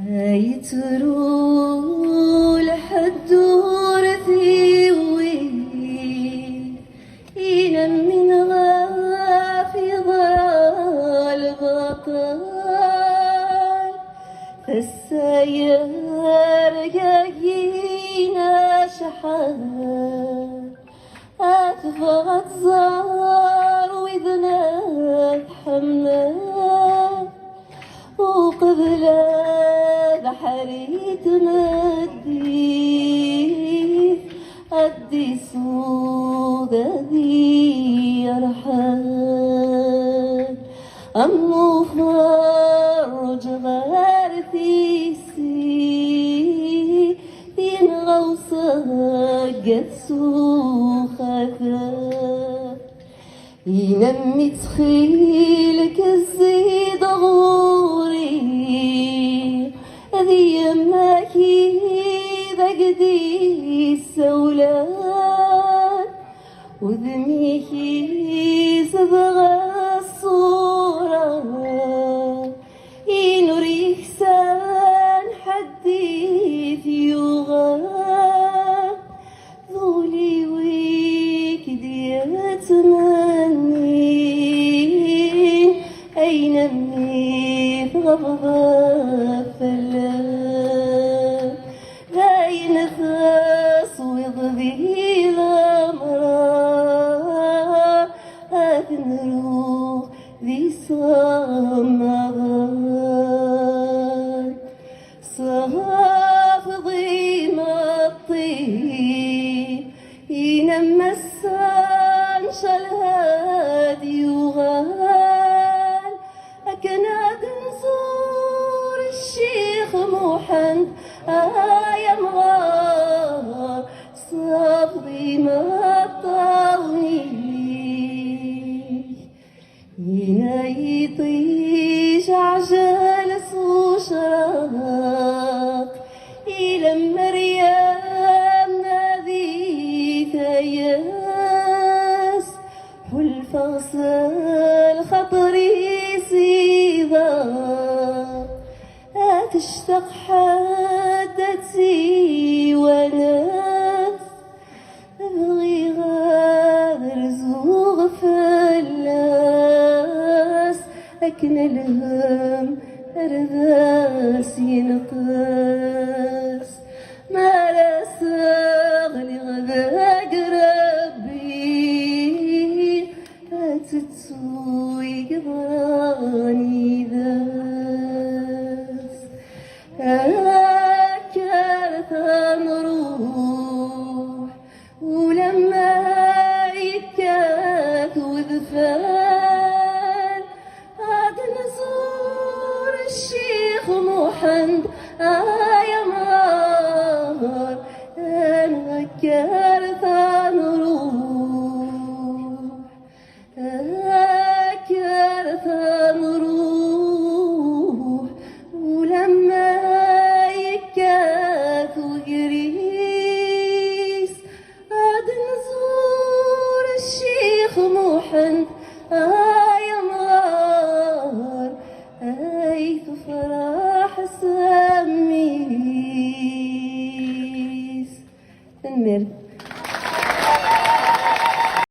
يترو لحد ورثي وين من غافي ضال بطال فالسيار جاينا شحال أتفغت زار وإذنات حمال وقبل بحري تمدي أدي سودة ذي رحال أمو فرج غارتي سي ينغوصة قد سوخة ينمي تخيلك الزيد غوري ذي يماكي بقدي السولان وذميكي صبغة الصورة ينوري إحسان حديث يغان ذولي ويكدي أتمنين أين مني غضب فلان ذاي نفس ويضبي الأمراء أثنروح ذي صمغان صهاف ضيم الطيب ينمى السان شالهادي وغال أكناد نزور الشيخ محمد يا مغار صاف ضيم الطاوني هنا يطيش عجل وشراق إلى مريم نادي تياس حل فصل خطري سيضا أتشتق حدتي وناس أبغي غادر زوغ فلاس أكن الهم أرذاس ينقاس ما لا ساغلي غدا قربي أتتسوي قضاني ذاس أكرت نروح ولما يكات وذفان عاد نزور الشيخ محمد يا مغار أنا أكرت نروح أكرت نروح ولما يكات وقريس عاد نزور الشيخ محمد